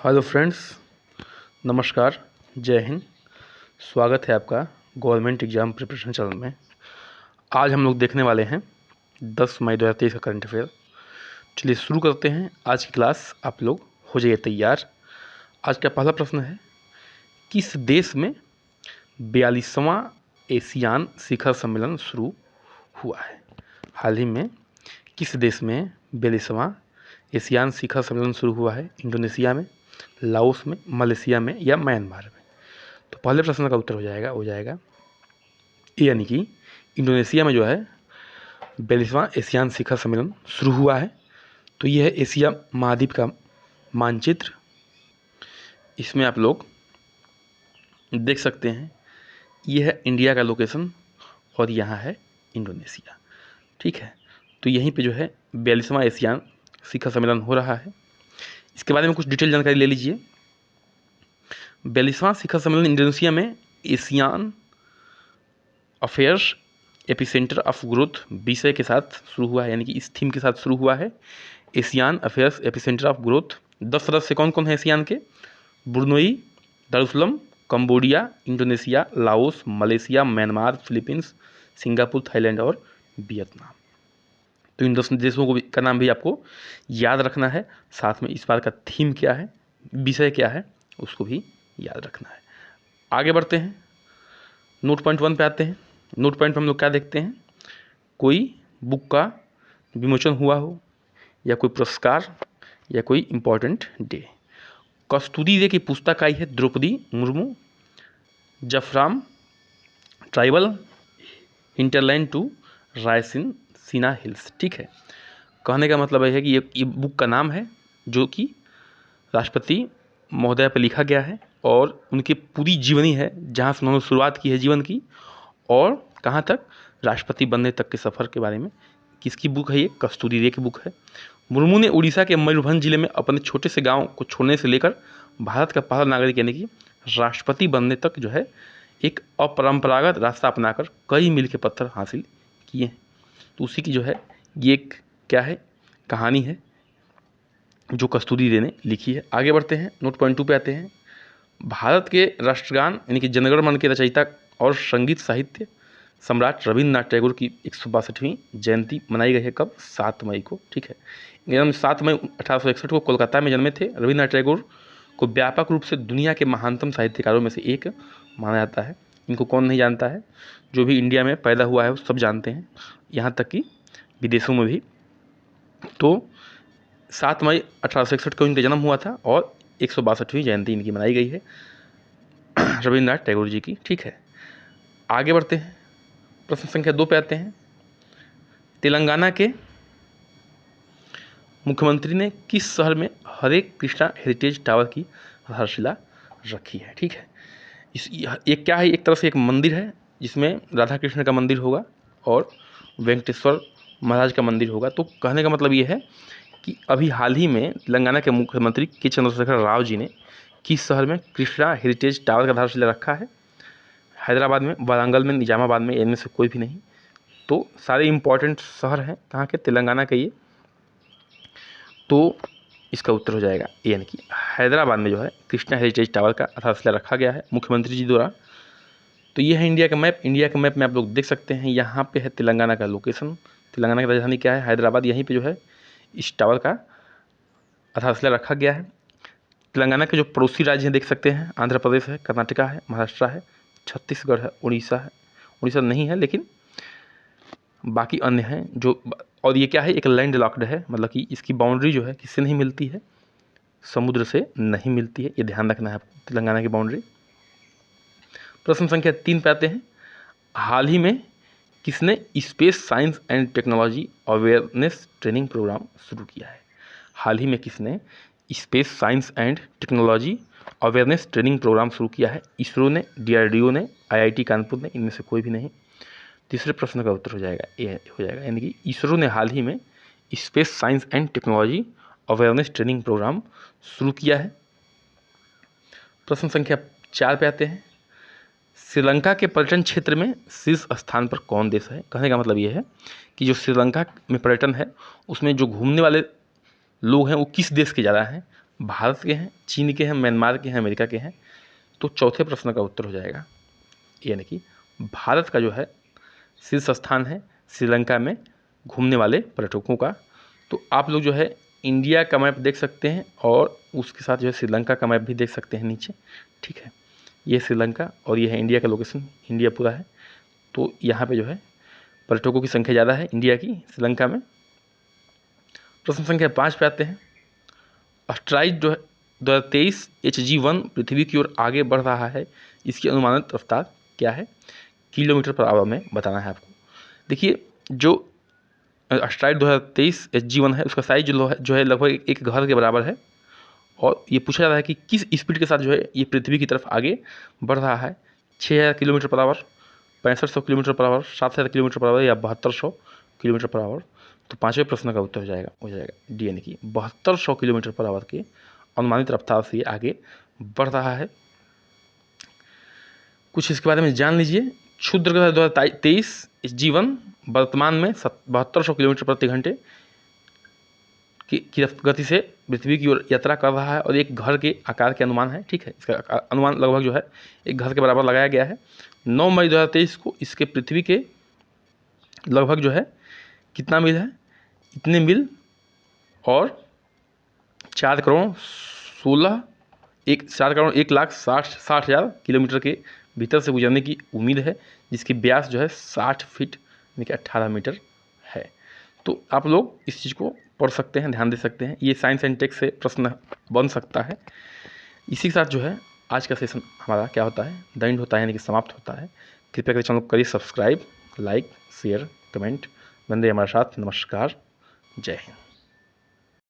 Hello friends, नमस्कार, जय हिंद। स्वागत है आपका गवर्नमेंट एग्ज़ाम प्रिपरेशन चैनल में। आज हम लोग देखने वाले हैं 10 मई 2023 का करंट अफेयर। चलिए शुरू करते हैं आज की क्लास। आप लोग हो जाइए तैयार। आज का पहला प्रश्न है, किस देश में 42वां एशियान शिखर सम्मेलन शुरू हुआ है? हाल ही में किस देश में 42वां एशियान शिखर सम्मेलन शुरू हुआ है? इंडोनेशिया में, लाओस में, मलेशिया में या म्यांमार में? तो पहले प्रश्न का उत्तर हो जाएगा यानी कि इंडोनेशिया में जो है 42वां एशियान शिखर सम्मेलन शुरू हुआ है। तो यह है एशिया महाद्वीप का मानचित्र। इसमें आप लोग देख सकते हैं, यह है इंडिया का लोकेशन और यहाँ है इंडोनेशिया। ठीक है, तो यहीं पे जो है 42वां एशियान शिखर सम्मेलन हो रहा है। इसके बारे में कुछ डिटेल जानकारी ले लीजिए। 42वां शिखर सम्मेलन इंडोनेशिया में ASEAN affairs epicentre of growth विषय के साथ शुरू हुआ है, यानी कि इस थीम के साथ शुरू हुआ है, ASEAN affairs epicentre of growth. 10 सदस्य कौन कौन है एशियान के? Brunei, Darussalam, Cambodia, Indonesia, Laos, Malaysia, Myanmar, Philippines, Singapore, Thailand और वियतनाम। तो इन 10 देशों को का नाम भी आपको याद रखना है। साथ में इस बार का थीम क्या है, विषय क्या है, उसको भी याद रखना है। आगे बढ़ते हैं, नोट पॉइंट 1 पे आते हैं। नोट पॉइंट पर हम लोग क्या देखते हैं? कोई बुक का विमोचन हुआ हो, या कोई पुरस्कार, या कोई इम्पोर्टेंट डे। कस्तूरी रे की पुस्तक आई है Droupadi Murmu, from tribal hinterland to Raisina hills. ठीक है, कहने का मतलब है कि ये बुक का नाम है जो कि राष्ट्रपति महोदय पर लिखा गया है और उनकी पूरी जीवनी है, जहाँ से उन्होंने शुरुआत की है जीवन की और कहाँ तक, राष्ट्रपति बनने तक के सफ़र के बारे में। किसकी बुक है ये? कस्तूरी रे की बुक है। मुर्मू ने उड़ीसा के मयूरभंज जिले में अपने छोटे से गांव को छोड़ने से लेकर भारत का पहला नागरिक यानी कि राष्ट्रपति बनने तक जो है एक अपरंपरागत रास्ता अपनाकर कई मील के पत्थर हासिल किए हैं। तो उसी की जो है ये एक क्या है, कहानी है जो कस्तूरी रे ने लिखी है। आगे बढ़ते हैं, नोट पॉइंट 2 पे आते हैं। भारत के राष्ट्रगान यानी कि जनगण मन के रचयिता और संगीत साहित्य सम्राट रविन्द्रनाथ टैगोर की 162वीं जयंती मनाई गई है। कब? 7 मई को। ठीक है, जन्म 7 मई 1861 को कोलकाता में जन्मे थे। रविन्द्रनाथ टैगोर को व्यापक रूप से दुनिया के महानतम साहित्यकारों में से एक माना जाता है। इनको कौन नहीं जानता है? जो भी इंडिया में पैदा हुआ है वो सब जानते हैं, यहाँ तक कि विदेशों में भी। तो 7 मई 1861 को इनका जन्म हुआ था और 162वीं जयंती इनकी मनाई गई है रविन्द्रनाथ टैगोर जी की। ठीक है, आगे बढ़ते हैं, प्रश्न संख्या 2 पे आते हैं। तेलंगाना के मुख्यमंत्री ने किस शहर में हरे कृष्णा हेरिटेज टावर की आधारशिला रखी है? ठीक है, ये क्या है? एक तरह से एक मंदिर है जिसमें राधा कृष्ण का मंदिर होगा और वेंकटेश्वर महाराज का मंदिर होगा। तो कहने का मतलब ये है कि अभी हाल ही में तेलंगाना के मुख्यमंत्री के चंद्रशेखर राव जी ने किस शहर में कृष्णा हेरिटेज टावर का आधारशिला रखा है? हैदराबाद में, वारंगल में, निजामाबाद में, इनमें से कोई भी नहीं। तो सारे इम्पॉर्टेंट शहर हैं कहाँ के? तेलंगाना के ये। तो इसका उत्तर हो जाएगा यानी कि हैदराबाद में जो है कृष्णा हेरिटेज टावर का आधारशिला रखा गया है मुख्यमंत्री जी द्वारा। तो ये है इंडिया का मैप। इंडिया के मैप में आप लोग देख सकते हैं, यहाँ पे है तेलंगाना का लोकेशन। तेलंगाना की राजधानी क्या है? हैदराबाद। यहीं पे जो है इस टावर का आधारशिला रखा गया है। तेलंगाना के जो पड़ोसी राज्य हैं देख सकते हैं, आंध्र प्रदेश है, कर्नाटका है, महाराष्ट्र है, छत्तीसगढ़ है, उड़ीसा है। उड़ीसा नहीं है लेकिन बाकी अन्य हैं जो। और ये क्या है? एक लैंड लॉक्ड है, मतलब कि इसकी बाउंड्री जो है किससे नहीं मिलती है? समुद्र से नहीं मिलती है, ये ध्यान रखना है आपको, तेलंगाना की बाउंड्री। प्रश्न संख्या 3 पे आते हैं। हाल ही में किसने space science and technology awareness training programme शुरू किया है? हाल ही में किसने space science and technology awareness training programme शुरू किया है? इसरो ने, DRDO ने, IIT कानपुर ने, इनमें से कोई भी नहीं। तीसरे प्रश्न का उत्तर हो जाएगा ये हो जाएगा यानी कि इसरो ने हाल ही में space science and technology awareness training programme शुरू किया है। प्रश्न संख्या 4 पे आते हैं। श्रीलंका के पर्यटन क्षेत्र में शीर्ष स्थान पर कौन देश है? कहने का मतलब ये है कि जो श्रीलंका में पर्यटन है उसमें जो घूमने वाले लोग हैं वो किस देश के ज़्यादा हैं? भारत के हैं, चीन के हैं, म्यांमार के हैं, अमेरिका के हैं। तो चौथे प्रश्न का उत्तर हो जाएगा, यानी कि भारत का जो है शीर्ष स्थान है श्रीलंका में घूमने वाले पर्यटकों का। तो आप लोग जो है इंडिया का मैप देख सकते हैं और उसके साथ जो है श्रीलंका का मैप भी देख सकते हैं नीचे, ठीक है। ये श्रीलंका और ये है इंडिया का लोकेशन, इंडिया पूरा है। तो यहाँ पे जो है पर्यटकों की संख्या ज़्यादा है इंडिया की श्रीलंका में। प्रश्न संख्या 5 पे आते हैं। एस्ट्राइड जो है 2023 HG1 पृथ्वी की ओर आगे बढ़ रहा है, इसकी अनुमानित रफ्तार क्या है? किलोमीटर पर आवर में बताना है आपको। देखिए जो एस्ट्राइड 2023 HG1 है उसका साइज जो है लगभग एक घर के बराबर है और ये पूछा जा रहा है कि किस स्पीड के साथ जो है ये पृथ्वी की तरफ आगे बढ़ रहा है। 6000 kilometre per hour, 6500 kilometre per hour, 7000 kilometre per hour या 7200 किलोमीटर पर आवर। तो पाँचवें प्रश्न का उत्तर हो जाएगा डी, यानी कि 7200 किलोमीटर पर आवर के अनुमानित रफ्तार से ये आगे बढ़ रहा है। कुछ इसके बारे में जान लीजिए। क्षुद्र ग्रह 2023 HG1 वर्तमान में 7200 किलोमीटर प्रति घंटे की गति से पृथ्वी की ओर यात्रा कर रहा है और एक घर के आकार के अनुमान है, ठीक है। इसका अनुमान लगभग जो है एक घर के बराबर लगाया गया है। 9 मई 2023 को इसके पृथ्वी के लगभग जो है कितना मील है, इतने मील और 4 करोड़ 1,60,60,000 किलोमीटर के भीतर से गुजरने की उम्मीद है, जिसकी व्यास जो है 60 फीट यानी कि 18 मीटर है। तो आप लोग इस चीज़ को पढ़ सकते हैं, ध्यान दे सकते हैं। ये साइंस एंड टेक से प्रश्न बन सकता है। इसी के साथ जो है आज का सेशन हमारा क्या होता है, द एंड होता है, यानी कि समाप्त होता है। कृपया करके चैनल को करिए सब्सक्राइब, लाइक, शेयर, कमेंट। बंदे हमारे साथ। नमस्कार, जय हिंद।